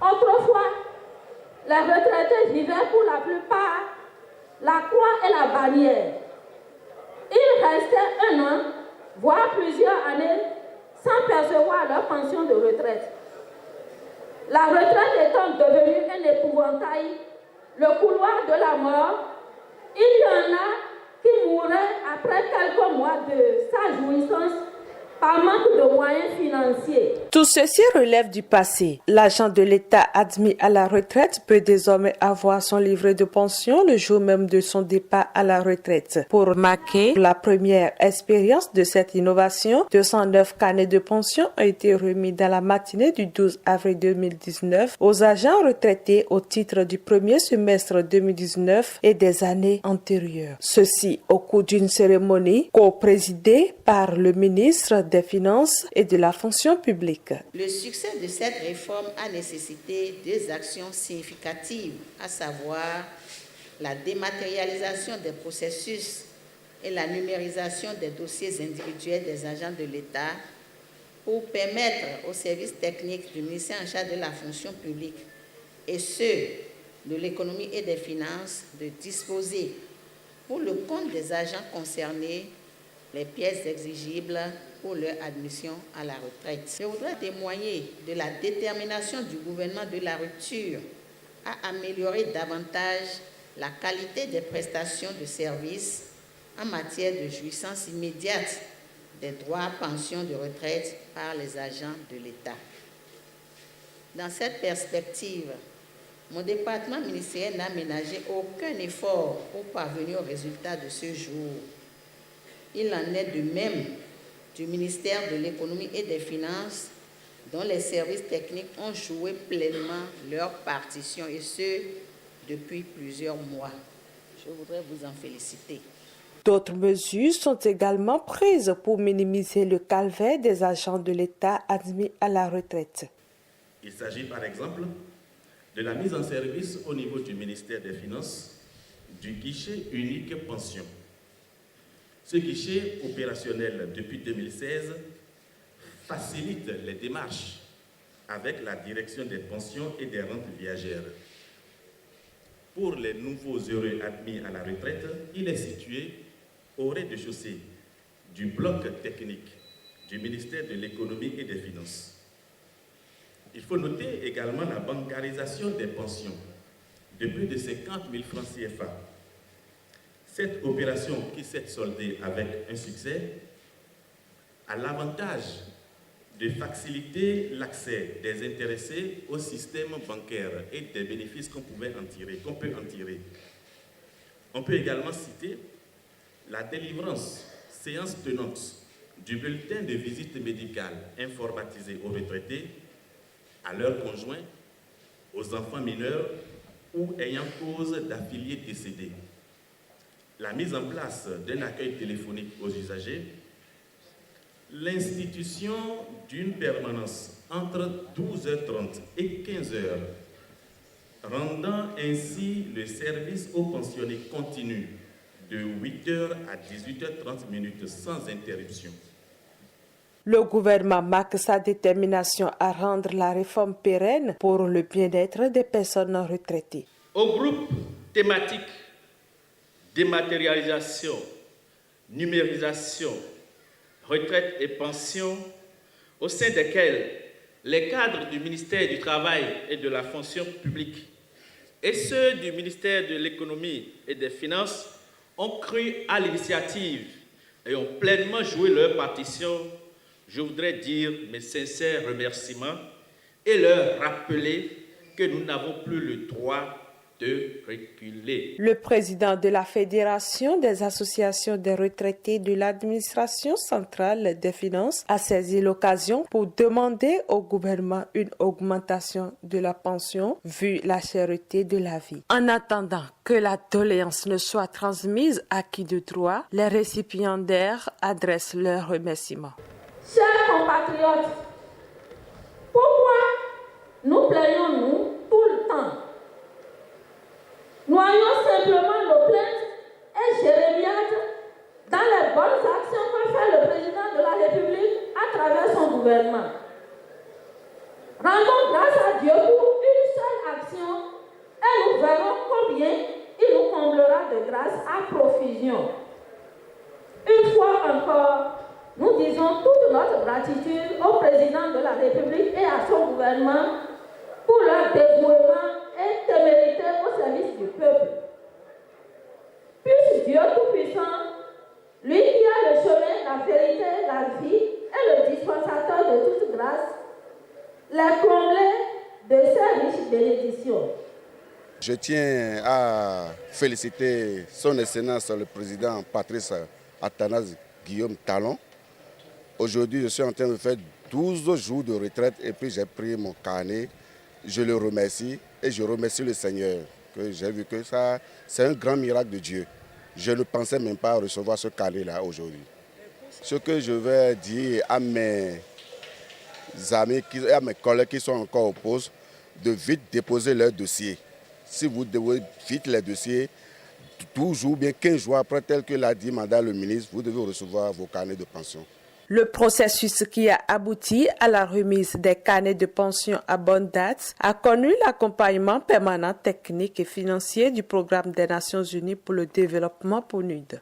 Autrefois, les retraités vivaient pour la plupart la croix et la bannière. Ils restaient 1 an, voire plusieurs années, sans percevoir leur pension de retraite. La retraite étant devenue un épouvantail, le couloir de la mort, il y en a qui mouraient après quelques mois de sa jouissance par manque de moyens financiers. Tout ceci relève du passé. L'agent de l'État admis à la retraite peut désormais avoir son livret de pension le jour même de son départ à la retraite. Pour marquer la première expérience de cette innovation, 209 carnets de pension ont été remis dans la matinée du 12 avril 2019 aux agents retraités au titre du premier semestre 2019 et des années antérieures. Ceci au cours d'une cérémonie co-présidée par le ministre des Finances et de la fonction publique. Le succès de cette réforme a nécessité 2 actions significatives, à savoir la dématérialisation des processus et la numérisation des dossiers individuels des agents de l'État pour permettre aux services techniques du ministère en charge de la fonction publique et ceux de l'économie et des finances de disposer pour le compte des agents concernés les pièces exigibles pour leur admission à la retraite. Je voudrais témoigner de la détermination du gouvernement de la rupture à améliorer davantage la qualité des prestations de services en matière de jouissance immédiate des droits à pension de retraite par les agents de l'État. Dans cette perspective, mon département ministériel n'a ménagé aucun effort pour parvenir au résultat de ce jour. Il en est de même du ministère de l'Économie et des Finances, dont les services techniques ont joué pleinement leur partition, et ce, depuis plusieurs mois. Je voudrais vous en féliciter. D'autres mesures sont également prises pour minimiser le calvaire des agents de l'État admis à la retraite. Il s'agit par exemple de la mise en service au niveau du ministère des Finances du guichet unique pension. Ce guichet opérationnel depuis 2016 facilite les démarches avec la direction des pensions et des rentes viagères. Pour les nouveaux heureux admis à la retraite, il est situé au rez-de-chaussée du bloc technique du ministère de l'Économie et des Finances. Il faut noter également la bancarisation des pensions de plus de 50 000 francs CFA. Cette opération, qui s'est soldée avec un succès, a l'avantage de faciliter l'accès des intéressés au système bancaire et des bénéfices qu'on peut en tirer. On peut également citer la délivrance, séance tenante, du bulletin de visite médicale informatisé aux retraités, à leurs conjoints, aux enfants mineurs ou ayant cause d'affiliés décédés. La mise en place d'un accueil téléphonique aux usagers, l'institution d'une permanence entre 12h30 et 15h, rendant ainsi le service aux pensionnés continu de 8h à 18h30 sans interruption. Le gouvernement marque sa détermination à rendre la réforme pérenne pour le bien-être des personnes retraitées. Au groupe thématique dématérialisation, numérisation, retraite et pension, au sein desquels les cadres du ministère du Travail et de la fonction publique et ceux du ministère de l'Économie et des Finances ont cru à l'initiative et ont pleinement joué leur partition, je voudrais dire mes sincères remerciements et leur rappeler que nous n'avons plus le droit de reculer. Le président de la Fédération des associations des retraités de l'administration centrale des finances a saisi l'occasion pour demander au gouvernement une augmentation de la pension vu la cherté de la vie. En attendant que la doléance ne soit transmise à qui de droit, les récipiendaires adressent leurs remerciements. Chers compatriotes, pourquoi nous plaignons-nous tout le temps? Noyons simplement nos plaintes et jérémiades dans les bonnes actions que fait le président de la République à travers son gouvernement. Rendons grâce à Dieu pour grâce à profusion. Une fois encore, nous disons toute notre gratitude au président de la République et à son gouvernement pour leur dévouement et témérité au service du peuple. Puisse Dieu Tout-Puissant, lui qui a le chemin, la vérité, la vie et le dispensateur de toute grâce, les combler de ses riches bénédictions. Je tiens à féliciter son Excellence le président Patrice Athanase Guillaume Talon. Aujourd'hui, je suis en train de faire 12 jours de retraite et puis j'ai pris mon carnet. Je le remercie et je remercie le Seigneur. Que j'ai vu que ça, c'est un grand miracle de Dieu. Je ne pensais même pas recevoir ce carnet-là aujourd'hui. Ce que je vais dire à mes amis et à mes collègues qui sont encore au poste, de vite déposer leur dossier. Si vous devez vite les dossiers, toujours bien 15 jours après, tel que l'a dit madame le ministre, vous devez recevoir vos carnets de pension. Le processus qui a abouti à la remise des carnets de pension à bonne date a connu l'accompagnement permanent technique et financier du Programme des Nations Unies pour le développement PNUD.